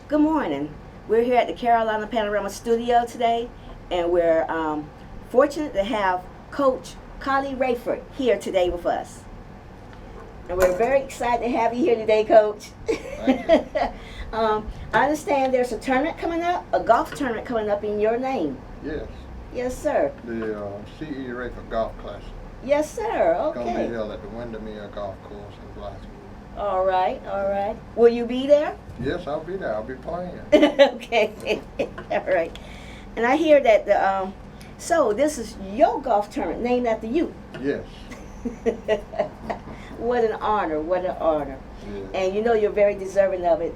Good morning. We're here at the Carolina Panorama studio today, and we're fortunate to have Coach Collie Rayford here today with us. And we're very excited to have you here today, Coach. Thank you. I understand there's a tournament coming up, a golf tournament coming up in your name. Yes, Yes, sir. the CE Rayford Golf Classic. Yes, sir. It's going to be Okay. held at the Windermere Golf Course in Glasgow. All right, all right. Will you be there? Yes, I'll be there. I'll be playing. Okay. All right. And I hear that so this is your golf tournament named after you. Yes. What an honor, what an honor. Yeah. And you know you're very deserving of it.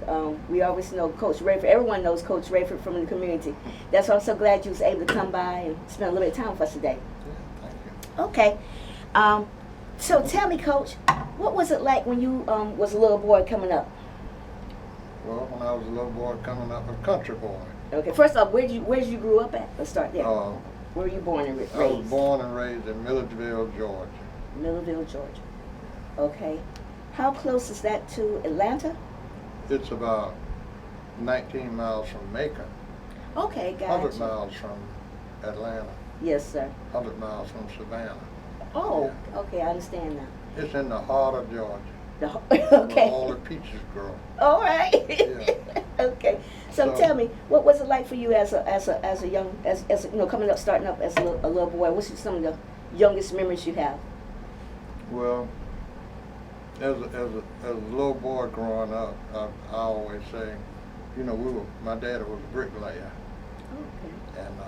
We always know Coach Rayford. Everyone knows Coach Rayford from the community. That's why I'm so glad you was able to come by and spend a little bit of time with us today. Yeah, thank you. Okay. So tell me, Coach, what was it like when you was a little boy coming up? Well, when I was a little boy coming up, a country boy. Okay. First off, where did you grew up at? Let's start there. Uh, Where were you born and raised? I was born and raised in Milledgeville, Georgia. Milledgeville, Georgia. Okay. How close is that to Atlanta? It's about 19 miles from Macon, Okay, 100 gotcha. miles from Atlanta, Yes, sir. 100 miles from Savannah. Oh, okay, I understand now. It's in the heart of Georgia, Okay. where all the peaches grow. All right. Yeah. Okay. So So- tell me, what was it like for you as a young coming up, starting up as a little boy? What's some of the youngest memories you have? Well, as a little boy growing up, I always say, you know, my daddy was a bricklayer, Okay. and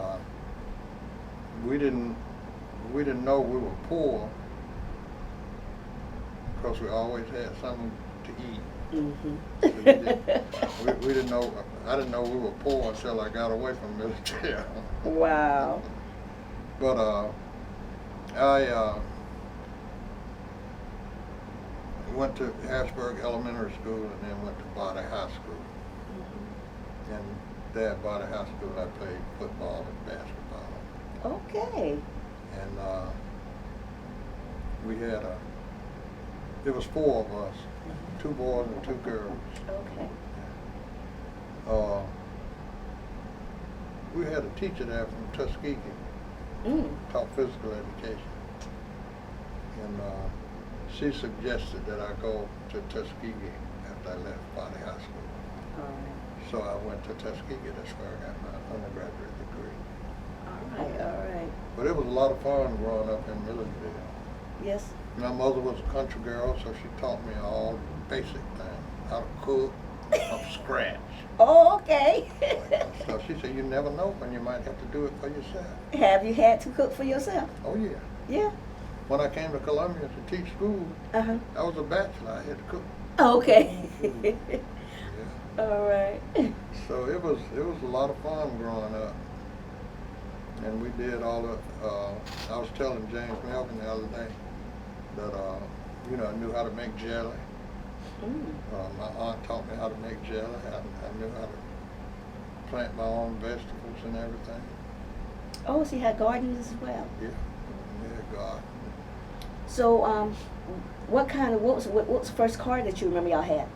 we didn't know we were poor because we always had something to eat. Mm-hmm. We didn't know. I didn't know we were poor until I got away from the military. Wow. But I went to Harrisburg Elementary School and then went to Body High School. Mm-hmm. And there at Body High School I played football and basketball. Okay. And we had it was 4 of us, 2 boys and 2 girls. Okay. We had a teacher there from Tuskegee, taught physical education. And she suggested that I go to Tuskegee after I left Body High School. All right. So I went to Tuskegee. That's where I got my undergraduate degree. All right. All right. But it was a lot of fun growing up in Milledgeville. Yes. My mother was a country girl, so she taught me all the basic things, how to cook from scratch. Oh, okay. So she said, you never know when you might have to do it for yourself. Have you had to cook for yourself? Oh, yeah. Yeah. When I came to Columbia to teach school, Uh-huh. I was a bachelor. I had to cook. Okay. Yeah. All right. So it was a lot of fun growing up. And we did all the, I was telling James Melvin the other day that, you know, I knew how to make jelly. My aunt taught me how to make jelly. I knew how to plant my own vegetables and everything. Oh, so you had gardens as well. Yeah, God. So, what was the first car that you remember y'all had?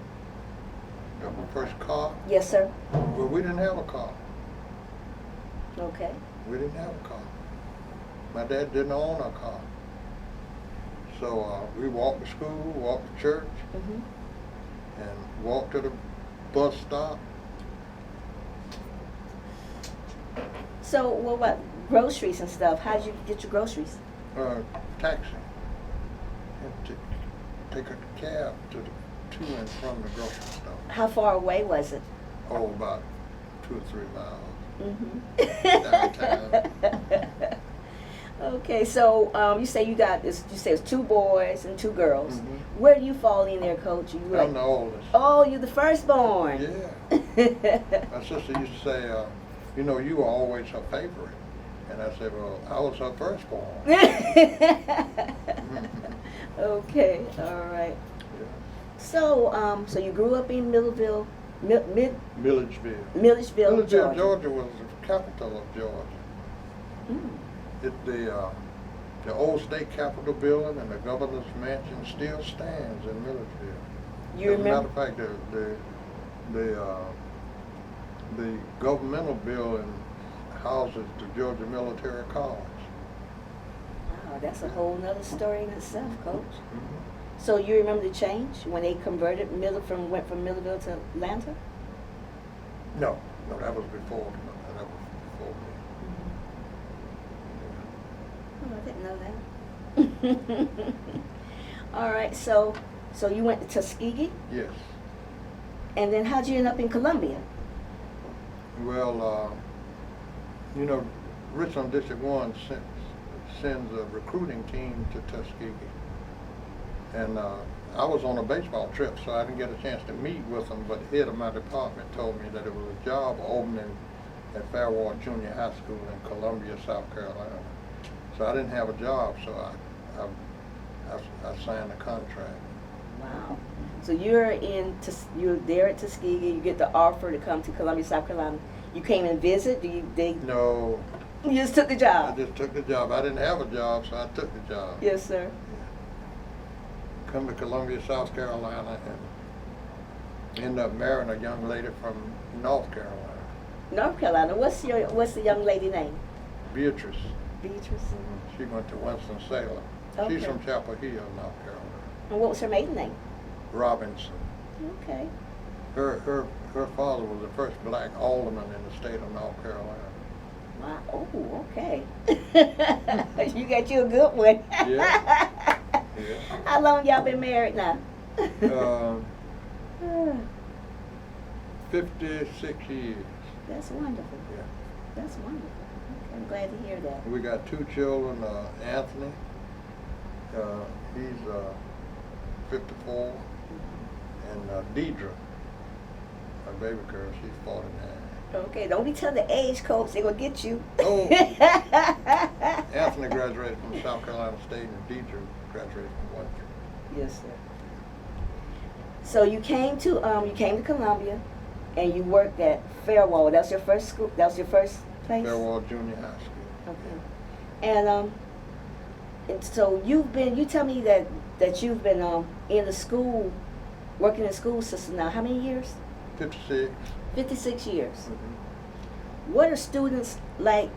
Got my first car. Yes, sir. Well, we didn't have a car. Okay. We didn't have a car. My dad didn't own a car. So we walked to school, walked to church, Mhm. and walked to the bus stop. So, what about groceries and stuff? How did you get your groceries? Taxi. Had to take a cab to and from the grocery store. How far away was it? Oh, about 2 or 3 miles. Mm-hmm. Downtown. Okay, so you say you got this. You say it's 2 boys and 2 girls. Mhm. Where do you fall in there, Coach? You I'm the oldest. Oh, you're the firstborn. Yeah. My sister used to say, you know, you were always her favorite. And I said, well, I was her firstborn. Okay, all right. Yeah. So, so you grew up in Milledgeville, Milledgeville, Georgia. Georgia was the capital of Georgia. Mm. The old state capitol building and the governor's mansion still stands in Milledgeville. You As a matter remember? of fact, the the governmental building houses the Georgia Military College. Wow, that's a whole nother story in itself, Coach. Mm-hmm. So you remember the change when they converted went from Millerville to Atlanta? No, that was before. That was before me. Oh, I didn't know that. All right, so you went to Tuskegee, Yes. and then how'd you end up in Columbia? Well, you know, Richland District 1 sends a recruiting team to Tuskegee. And I was on a baseball trip, so I didn't get a chance to meet with them, but the head of my department told me that it was a job opening at Fairwall Junior High School in Columbia, South Carolina. So I didn't have a job, so I signed a contract. Wow. So you're there at Tuskegee. You get the offer to come to Columbia, South Carolina. You came and visit. No. You just took the job. I just took the job. I didn't have a job, so I took the job. Yes, sir. Come to Columbia, South Carolina, and end up marrying a young lady from North Carolina. North Carolina. What's the young lady name? Beatrice. Beatrice. She went to Winston-Salem. Okay. She's from Chapel Hill, North Carolina. And what was her maiden name? Robinson. Okay. Her father was the first black alderman in the state of North Carolina. Wow. Oh, okay. You got you a good one. Yeah. Yeah. How long y'all been married now? 56 years. That's wonderful. Yeah. That's wonderful. Okay, I'm glad to hear that. We got 2 children. Anthony, he's 54, and Deidre, my baby girl, she's 49. Okay, don't be telling the age, Coach. They're going to get you. Oh. Anthony graduated from South Carolina State, and Deidre graduated from Western. Yes, sir. So you came to Columbia, and you worked at Fairwall. That was your first school. That was your first place. Fairwall Junior High School. Okay. And so you tell me that you've been in the school, working in the school system now. How many years? 56. 56 years. Mm-hmm. What are students like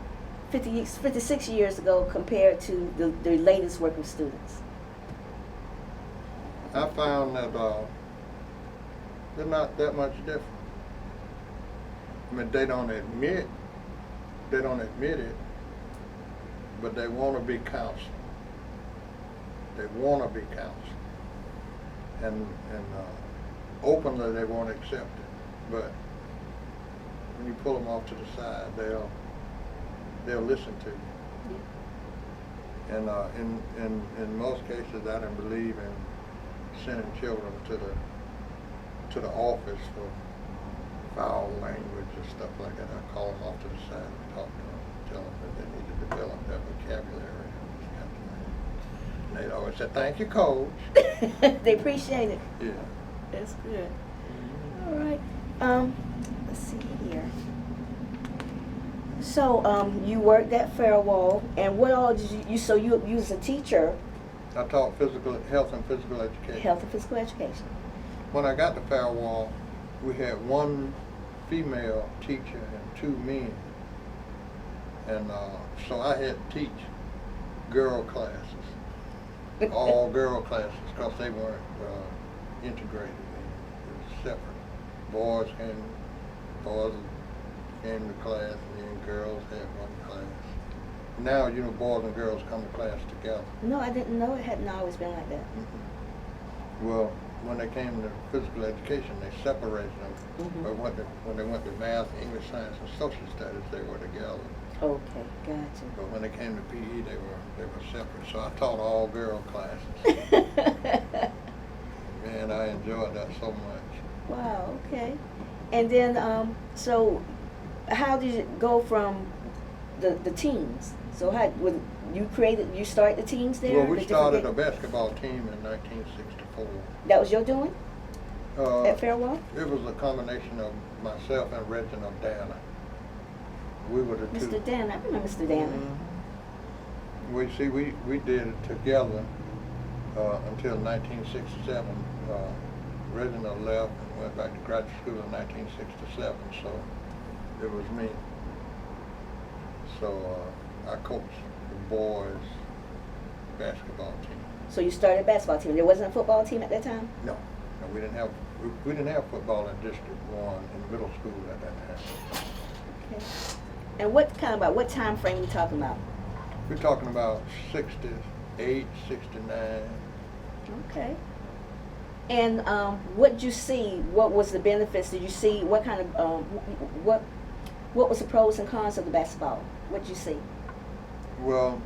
56 years ago compared to the latest working students? I found that they're not that much different. I mean, they don't admit it, but they want to be counseled. They want to be counseled, and openly they won't accept it. But when you pull them off to the side, they'll listen to you. Yeah. And in most cases, I don't believe in sending children to the office for foul language or stuff like that. I call them off to the side and talk to them, tell them that they need to develop that vocabulary and this kind of thing. And they'd always say, "Thank you, Coach." They appreciate it. Yeah. That's good. Mm-hmm. All right. Let's see here. So you worked at Fairwall, and what all did you? So you was a teacher. I taught health and physical education. Health and physical education. When I got to Fairwall, we had 1 female teacher and 2 men. And so I had to teach girl classes, all girl classes, because they weren't integrated. It was separate. Boys came to class, and then girls had 1 class. Now, boys and girls come to class together. No, I didn't know it hadn't always been like that. Mm-hmm. Well, when they came to physical education, they separated them. Mm-hmm. But when they went to math, English, science, and social studies, they were together. Okay, gotcha. But when they came to PE, they were separate. So I taught all girl classes. Man, I enjoyed that so much. Wow. Okay. And then, so how did it go from the teams? So you started the teams there? Well, we started a basketball team in 1964. That was your doing? At Fairwall? It was a combination of myself and Reginald Danner. We were the two. Mr. Danner, I remember Mr. Danner. Mm-hmm. We did it together until 1967. Reginald left and went back to graduate school in 1967. So it was me. So I coached the boys basketball team. So you started a basketball team. There wasn't a football team at that time? No, we didn't have football in District 1 in middle school at that time. Okay. And what time frame are you talking about? We're talking about 68, 69. Okay. And what did you see? What was the benefits? Did you see what kind of what was the pros and cons of the basketball? What did you see? Well,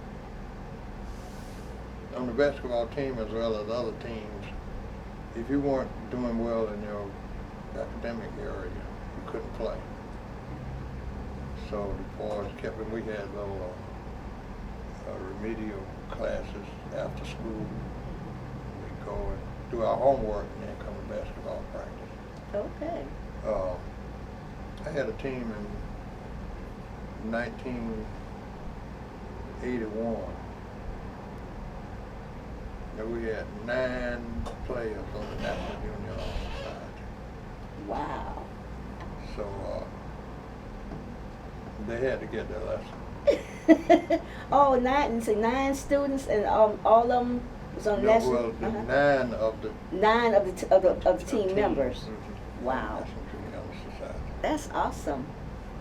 on the basketball team as well as other teams, if you weren't doing well in your academic area, you couldn't play. So the boys kept it. We had little remedial classes after school. We'd go and do our homework and then come to basketball practice. Okay. I had a team in 1981. And we had 9 players on the National Junior Honor Society. Wow. So they had to get their lesson. Oh, 9 students, and all of them was on the national. Well, the 9 of the 9 of the team members. Mm-hmm. Wow. National Junior Honor Society. That's awesome.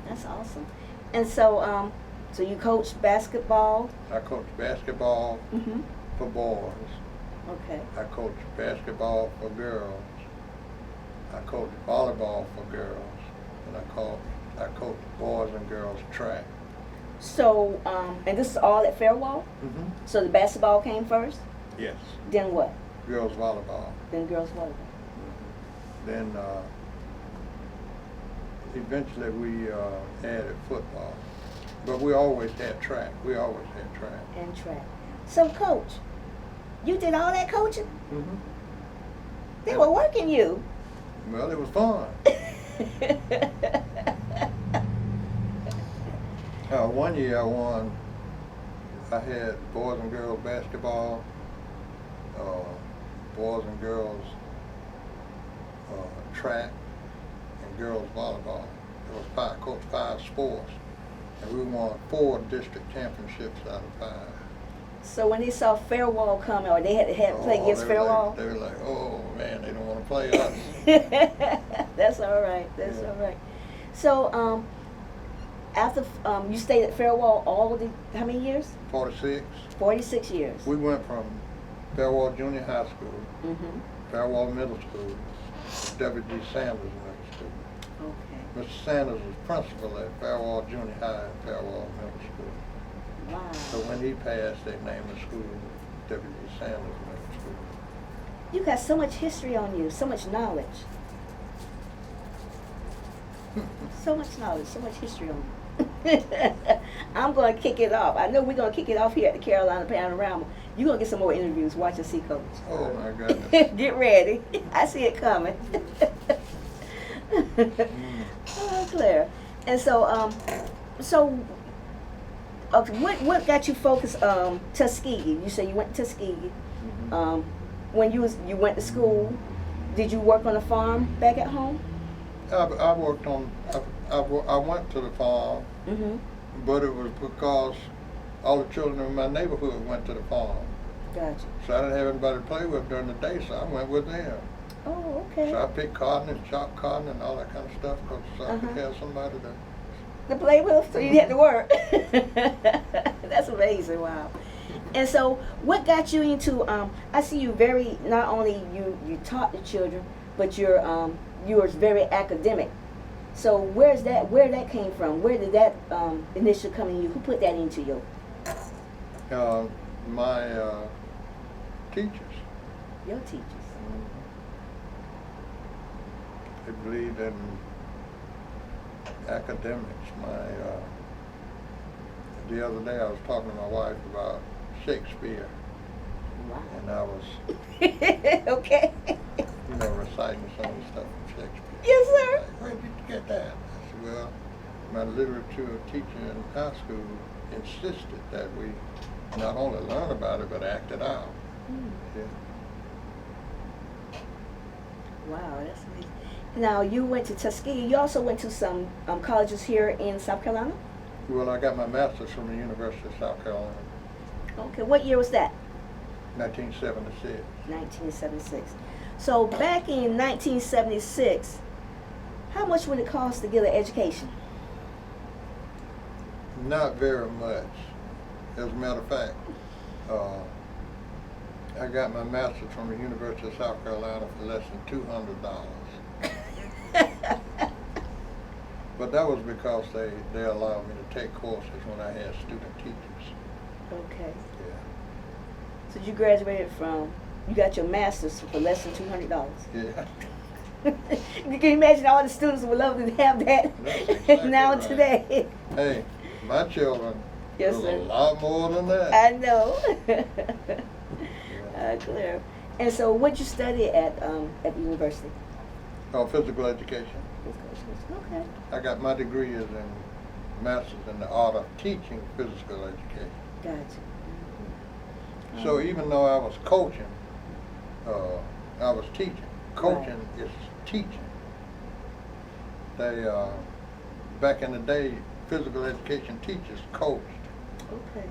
That's awesome. And so, so you coached basketball. I coached basketball Mm-hmm. for boys. Okay. I coached basketball for girls. I coached volleyball for girls, and I coached boys and girls track. So, and this is all at Fairwall? Mm-hmm. So the basketball came first? Yes. Then what? Girls volleyball. Then girls volleyball. Then eventually we added football, but we always had track. And track. So, Coach, you did all that coaching? Mm-hmm. They were working you. Well, it was fun. One year I had boys and girls basketball, boys and girls track, and girls volleyball. I coached 5 sports, and we won 4 district championships out of 5. So when they saw Fairwall come, or they had to play against Fairwall? They were like, oh man, they don't want to play us. That's all right. That's all right. So after you stayed at Fairwall how many years? 46. 46 years. We went from Fairwall Junior High School, Mm-hmm. Fairwall Middle School, to W.G. Sanders Middle School. Okay. Mr. Sanders was principal at Fairwall Junior High and Fairwall Middle School. Wow. So when he passed, they named the school W.G. Sanders Middle School. You got so much history on you, so much knowledge. So much knowledge, so much history on you. I'm going to kick it off. I know we're going to kick it off here at the Carolina Panorama. You're going to get some more interviews. Watch and see, Coach. Oh, my goodness. Get ready. I see it coming. Oh, Claire. And so, what got you focused Tuskegee? You say you went to Tuskegee. Mm-hmm. When you went to school, did you work on a farm back at home? I worked on. I went to the farm, Mm-hmm. but it was because all the children in my neighborhood went to the farm. Gotcha. So I didn't have anybody to play with during the day, so I went with them. Oh, okay. So I picked cotton and chopped cotton and all that kind of stuff, so I could have somebody to play with, so you didn't have to work. That's amazing. Wow. And so, what got you into? I see you not only you taught the children, but you were very academic. So where that came from? Where did that initially come in you? Who put that into you? My teachers. Your teachers. They believed in academics. The other day I was talking to my wife about Shakespeare. Wow. And I was, Okay. reciting some of the stuff from Shakespeare. Yes, sir. Like, where did you get that? I said, well, my literature teacher in high school insisted that we not only learn about it, but act it out. Mm. Yeah. Wow, that's amazing. Now, you went to Tuskegee. You also went to some colleges here in South Carolina? Well, I got my master's from the University of South Carolina, Okay, what year was that? 1976. 1976. So back in 1976, how much would it cost to get an education? Not very much. As a matter of fact, I got my master's from the University of South Carolina for less than $200. But that was because they allowed me to take courses when I had student teachers. Okay. Yeah. So you graduated from, you got your master's for less than $200. Yeah. You can imagine all the students would love to have that. That's exactly now right. today. Hey, my children Yes, was sir. a lot more than that. I know. Yeah. Clear. And so, what'd you study at university? Oh, physical education. Okay. I got my degree is in master's in the art of teaching physical education. Gotcha. So even though I was coaching, I was teaching. Coaching is teaching. They back in the day, physical education teachers coached. Okay.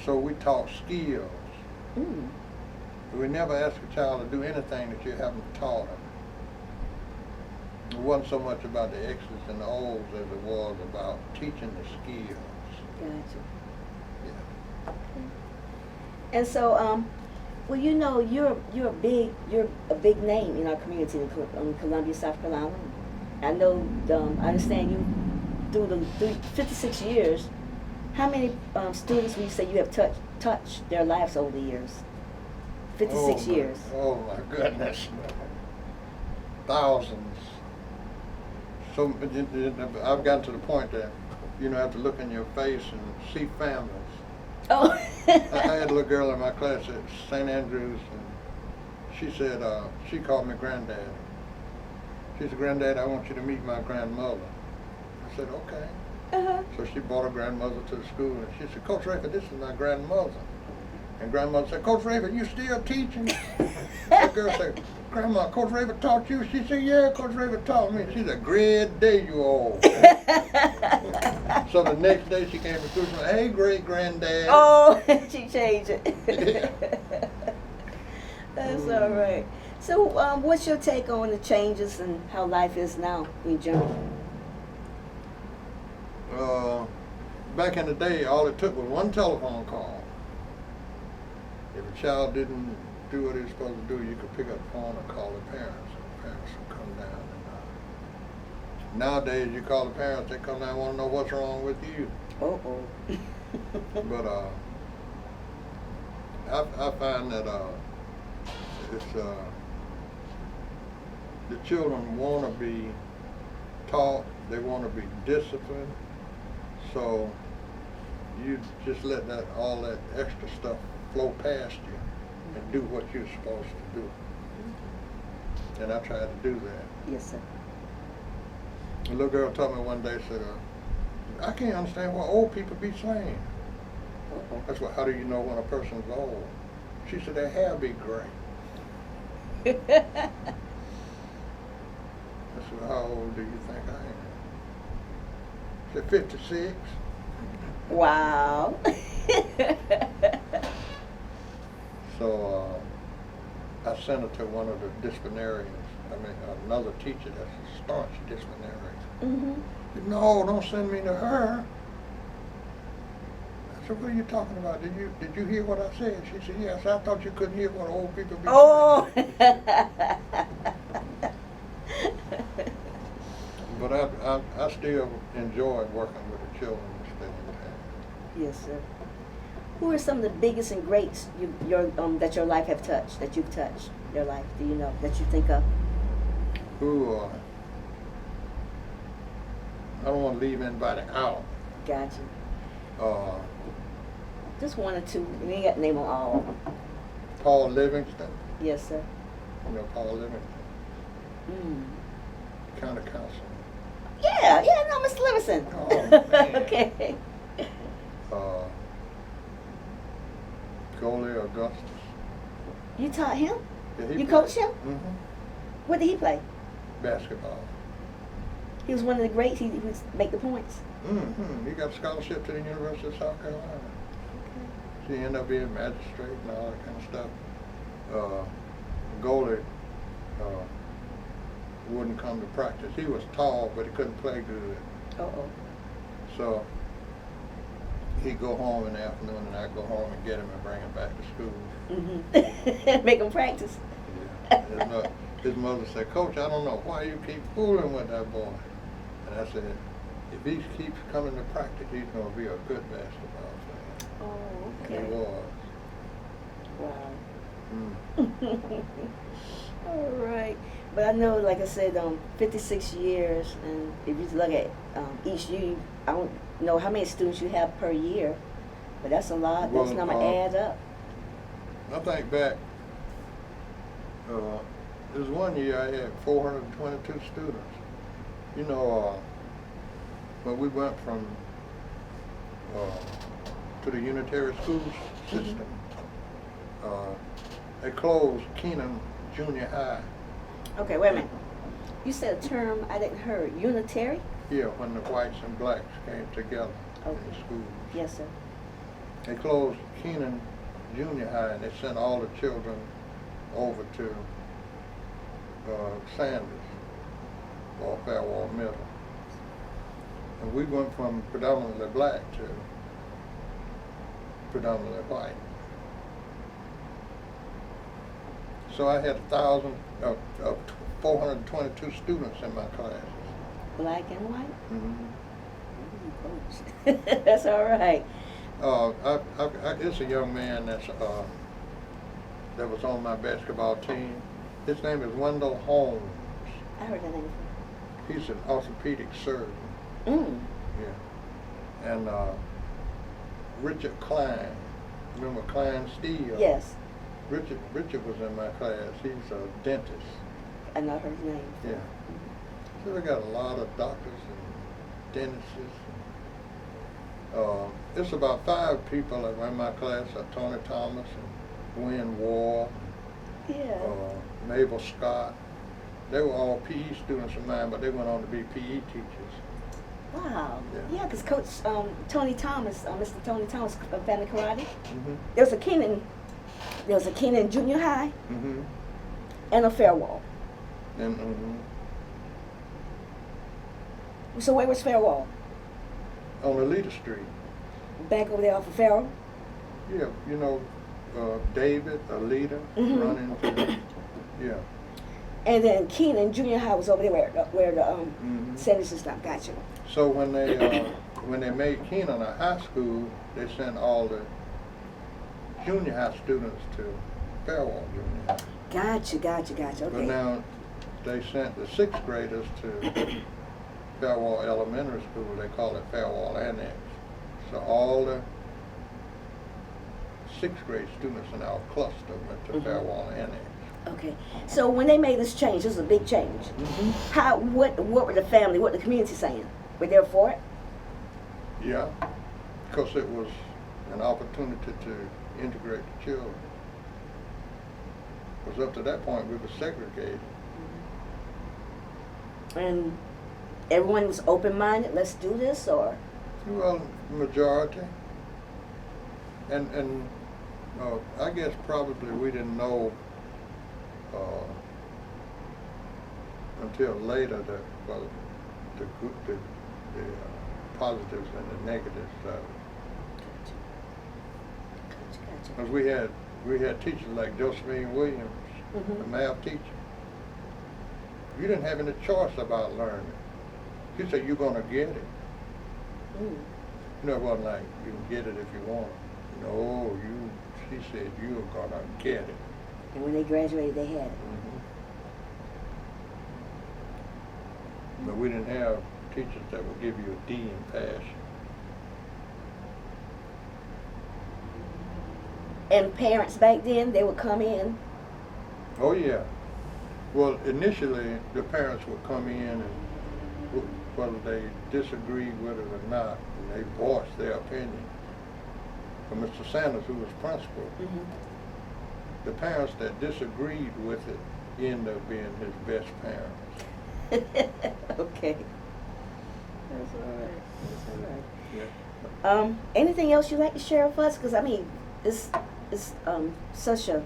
So we taught skills. Mm. We never asked a child to do anything that you haven't taught them. It wasn't so much about the X's and the O's as it was about teaching the skills. Gotcha. Yeah. And so, well, you know, you're a big name in our community in Columbia, South Carolina. I know. I understand you through the 56 years. How many students would you say you have touched their lives over the years? 56 years. Oh my goodness. Thousands. So I've gotten to the point that, you know, I have to look in your face and see families. Oh. I had a little girl in my class at St. Andrews, and she said, she called me granddad. She said, "Granddad, I want you to meet my grandmother." I said, "Okay." Uh-huh. So she brought her grandmother to the school, and she said, "Coach Rayford, this is my grandmother." And grandmother said, "Coach Rayford, you still teaching?" The girl said, "Grandma, Coach Rayford taught you?" She said, "Yeah, Coach Rayford taught me." She said, "Great day, you old." So the next day she came to school and said, "Hey, great granddad." Oh, she changed it. That's all right. So, what's your take on the changes and how life is now in general? Back in the day, all it took was one telephone call. If a child didn't do what he was supposed to do, you could pick up the phone and call the parents. And the parents would come down. And, nowadays, you call the parents, they come down and want to know what's wrong with you. Uh-oh. But I find that it's the children want to be taught, they want to be disciplined, so you just let all that extra stuff flow past you and do what you're supposed to do. And I try to do that. Yes, sir. A little girl told me one day, said, "I can't understand what old people be saying." Uh-oh. That's what. How do you know when a person's old? She said, "Their hair be gray." I said, "How old do you think I am?" She said, 56. Wow. So I sent her to one of the disciplinarians. I mean, another teacher that's a staunch disciplinarian. Mm-hmm. She said, "No, don't send me to her." I said, "What are you talking about? Did you hear what I said?" She said, "Yes." I thought you couldn't hear what old people be Oh. saying. But I still enjoy working with the children and spending time. Yes, sir. Who are some of the biggest and greats that your life have touched, that you've touched your life? Do you know that you think of? Who I don't want to leave anybody out. Gotcha. Uh, Just one or two. You ain't got to name them all. Paul Livingston. Yes, sir. You know Paul Livingston, county councilman. Yeah, no, Mr. Livingston. Oh, man. Okay. Collie Augustus. You taught him? Yeah, he You played. coached him? Mm-hmm. What did he play? basketball. He was one of the greats. He would make the points. He got a scholarship to the University of South Carolina. He ended up being a magistrate and all that kind of stuff. Goalie wouldn't come to practice. He was tall, but he couldn't play good. So he'd go home in the afternoon, and I'd go home and get him and bring him back to school. Make him practice. Yeah. His mother said, "Coach, I don't know why you keep fooling with that boy." And I said, "If he keeps coming to practice, he's going to be a good basketball player." Oh, okay. And he was. Wow. All right. But I know, like I said, 56 years, and if you look at each year, I don't know how many students you have per year, but that's a lot. Well, That's not going to add up. I think back, there was one year I had 422 students. You know, when we went from to the unitary school system, they closed Keenan Junior High. Okay, wait a minute. You said a term I didn't hear. Unitary? Yeah, when the whites and blacks came together in the schools. Yes, sir. They closed Keenan Junior High, and they sent all the children over to Sanders or Fairwall Middle. And we went from predominantly black to predominantly white. So I had 422 students in my classes. Black and white? Mm-hmm. Ooh, coach. That's all right. It's a young man that was on my basketball team. His name is Wendell Holmes. I heard that name. He's an orthopedic surgeon. Yeah. And Richard Klein. Remember Klein Steel? Yes. Richard was in my class. He's a dentist. I know her name. Yeah. So we got a lot of doctors and dentists. It's about 5 people that were in my class. Tony Thomas and Gwen Ward. Yeah. Mabel Scott. They were all PE students of mine, but they went on to be PE teachers. Wow. Yeah, because Coach Tony Thomas, Mr. Tony Thomas, Family Karate. Mm-hmm. There was a Keenan Junior High. Mm-hmm. And a Fairwall. And So where was Fairwall? on Alita Street. Back over there off of Farrell? Yeah, you know, David, Alita, Mhm. running to, yeah. And then Keenan Junior High was over there where the Mhm. Sanders and stuff. Gotcha. So when they made Keenan a high school, they sent all the junior high students to Fairwall Junior High. Gotcha. Okay. But now they sent the 6th graders to Fairwall Elementary School. They call it Fairwall Annex. So all the 6th grade students in our cluster went to Fairwall Annex. Okay. So when they made this change, this was a big change. Mm-hmm. What were the family, what the community saying? Were they for it? Yeah, because it was an opportunity to integrate the children. Because up to that point we were segregated. And everyone was open-minded, let's do this, or? Well, majority. And I guess probably we didn't know until later that, well, the positives and the negatives. Gotcha. Because we had teachers like Josephine Williams, the math teacher. You didn't have any choice about learning. She said, you're going to get it. You know, it wasn't like, you can get it if you want. No, she said, you're going to get it. And when they graduated, they had it. But we didn't have teachers that would give you a D in passion. And parents back then, they would come in. Oh, yeah. Well, initially, the parents would come in and whether they disagreed with it or not, and they voiced their opinion. For Mr. Sanders, who was principal, the parents that disagreed with it ended up being his best parents. Okay. That's all right. That's all right. Yeah. Anything else you'd like to share with us? Because I mean, it's such a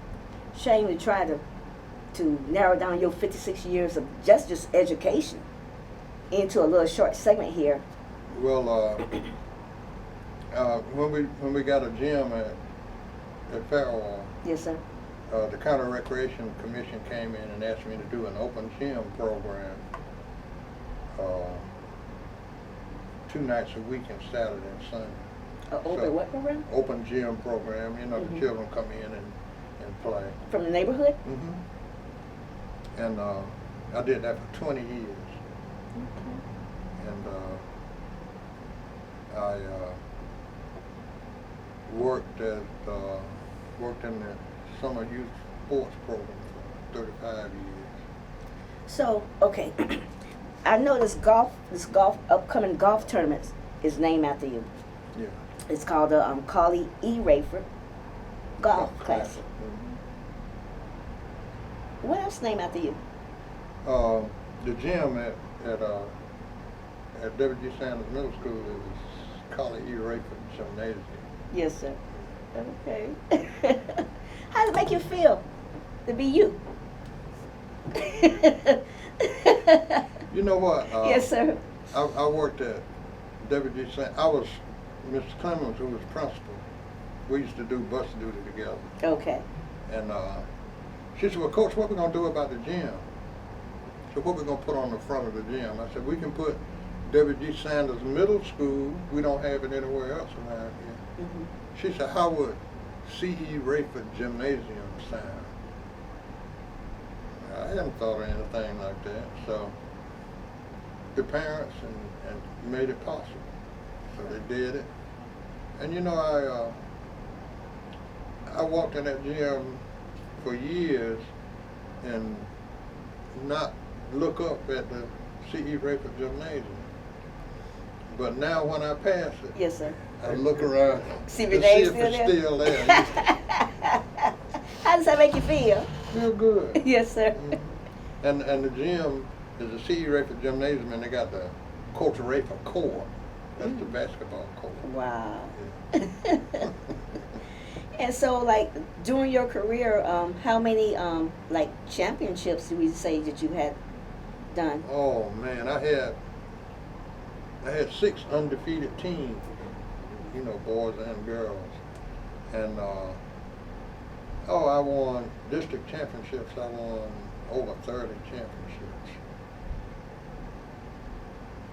shame to try to narrow down your 56 years of just education into a little short segment here. Well, when we got a gym at Farrell, Yes, sir. the County Recreation Commission came in and asked me to do an open gym program 2 nights a week, and Saturday and Sunday. Open what program? Open gym program. You know, Mhm. the children come in and play. From the neighborhood? Hmm. And I did that for 20 years. Okay. And I worked in the summer youth sports program for 35 years. So, okay. I know this upcoming golf tournament is named after you. Yeah. It's called the Collie Rayford Golf Classic. Mhm. What else named after you? The gym at W.G. Sanders Middle School is Collie Rayford Gymnasium. Yes, sir. Okay. How does it make you feel to be you? You know what? Yes, sir. I worked at W.G. Sanders. I was Mr. Clemens, who was principal. We used to do bus duty together. Okay. And she said, well, Coach, what we going to do about the gym? So what we going to put on the front of the gym? I said, we can put W.G. Sanders Middle School. We don't have it anywhere else around here. Mm-hmm. She said, how would C.E. Rayford Gymnasium sound? I hadn't thought of anything like that. So the parents and made it possible. So they did it. And you know, I walked in that gym for years and not look up at the C.E. Rayford Gymnasium. But now when I pass it, Yes, sir. I look around See to if see it's if it's still there. How does that make you feel? Feel good. Yes, sir. Mhm. And the gym is the C.E. Rayford Gymnasium, and they got the Coach Rayford court. That's the basketball court. Wow. Yeah. And so, like, during your career, how many, like, championships do we say that you had done? Oh man, I had 6 undefeated teams, you know, boys and girls, and I won district championships. I won over 30 championships.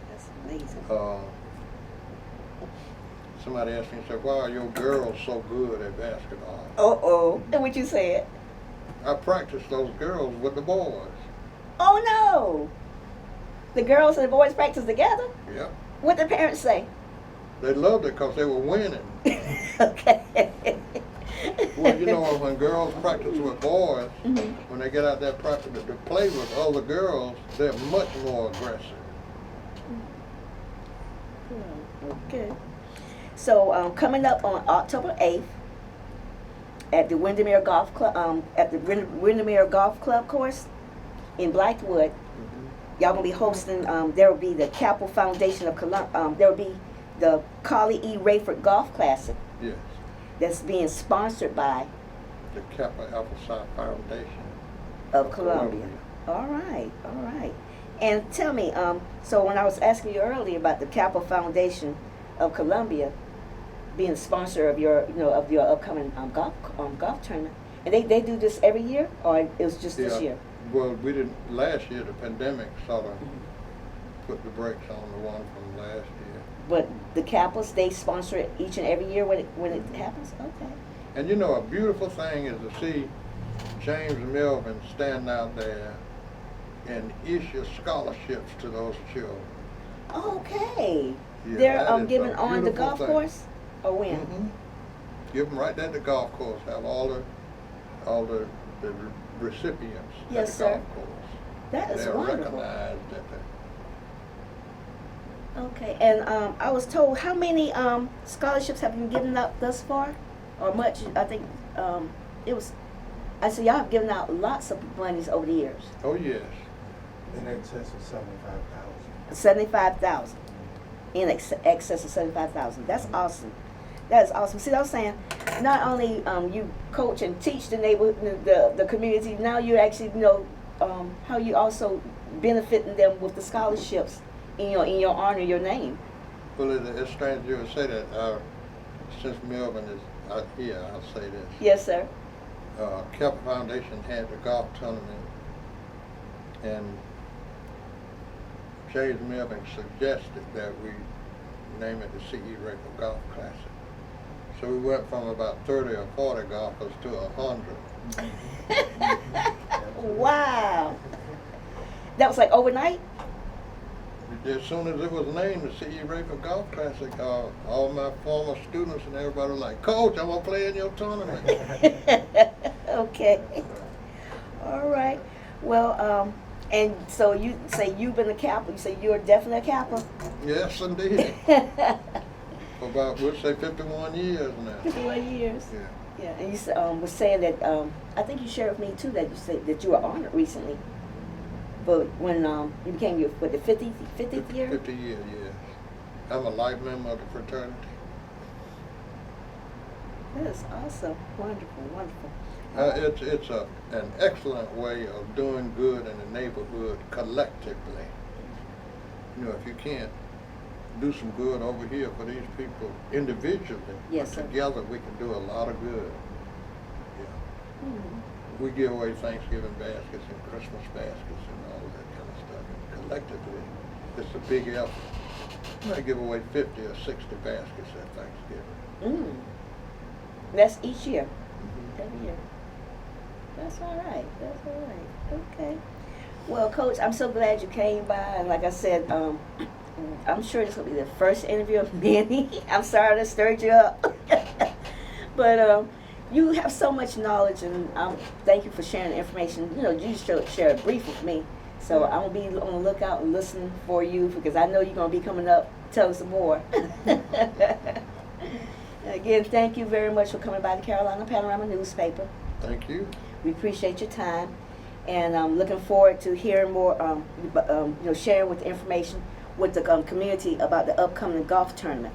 That's amazing. Somebody asked me, said, why are your girls so good at basketball? Uh-oh. And what you said? I practiced those girls with the boys. Oh, no. The girls and the boys practice together? Yep. What did the parents say? They loved it because they were winning. Okay. Well, you know, when girls practice with boys, Mhm. when they get out there practice to play with other girls, they're much more aggressive. Okay. So coming up on October 8th at the Windermere Golf Club, at the Windermere Golf Club course in Blackwood, y'all gonna be hosting. There will be the Kappa Foundation of Columbia. There will be the Collie Rayford Golf Classic. Yes. That's being sponsored by The Kappa Foundation of Columbia. All right, all right. And tell me, so when I was asking you earlier about the Kappa Foundation of Columbia being the sponsor of your, of your upcoming golf tournament, and they do this every year, or it was just this year? Well, we didn't last year. The pandemic sort of put the brakes on the one from last year. But the Kappas, they sponsor it each and every year when it happens. Okay. And you know, a beautiful thing is to see James Melvin stand out there and issue scholarships to those children. Okay. Yeah, They're that is given a on the beautiful golf thing. course, or when? Mhm. Give them right there at the golf course. Have all the recipients Yes, at the sir. golf course. That is They're wonderful. recognized at the. Okay, and I was told how many scholarships have been given out thus far, or much? I think it was. I said y'all have given out lots of monies over the years. Oh yes, In excess of 75,000. 75,000. In excess of 75,000. That's awesome. That is awesome. See what I'm saying? Not only you coach and teach the neighborhood, the community. Now you actually know how you also benefiting them with the scholarships in your honor, your name. Well, it's strange you would say that. Since Melvin is out here, I'll say this. Yes, sir. Kappa Foundation had the golf tournament, and James Melvin suggested that we name it the C.E. Rayford Golf Classic. So we went from about 30 or 40 golfers to 100. Wow. That was like overnight? As soon as it was named the C.E. Rayford Golf Classic, all my former students and everybody was like, Coach, I'm going to play in your tournament. Okay. All right. Well, and so you say you've been a Kappa. You say you're definitely a Kappa. Yes, indeed. For about, we'll say 51 years now. 51 years. Yeah. Yeah, and you was saying that, I think you shared with me too that you said that you were honored recently. But when you became the 50th year? 50 years, yes. I'm a life member of the fraternity. That's awesome. Wonderful, wonderful. It's an excellent way of doing good in the neighborhood collectively. You know, if you can't do some good over here for these people individually, Yes, but sir. together we can do a lot of good. Yeah. Mm-hmm. We give away Thanksgiving baskets and Christmas baskets and all of that kind of stuff. And collectively, it's a big effort. You might give away 50 or 60 baskets at Thanksgiving. That's each year. Mm-hmm. Every year. That's all right. That's all right. Okay. Well, Coach, I'm so glad you came by. And like I said, I'm sure this will be the first interview of many. I'm sorry to stirred you up. But you have so much knowledge, and thank you for sharing the information. You know, you just shared a brief with me. So I'm going to be on the lookout and listening for you, because I know you're going to be coming up telling some more. Again, thank you very much for coming by the Carolina Panorama newspaper. Thank you. We appreciate your time, and I'm looking forward to hearing more, sharing with the information with the community about the upcoming golf tournament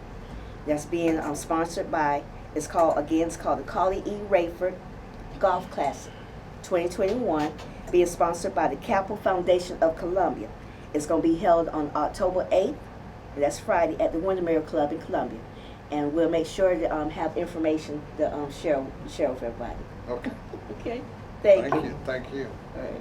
that's being sponsored by, it's called the Collie E. Rayford Golf Classic 2021, being sponsored by the Kappa Foundation of Columbia. It's going to be held on October 8th, and that's Friday, at the Windermere Club in Columbia. And we'll make sure to have information to share with everybody. Okay. Okay. Thank you. Thank you. All right.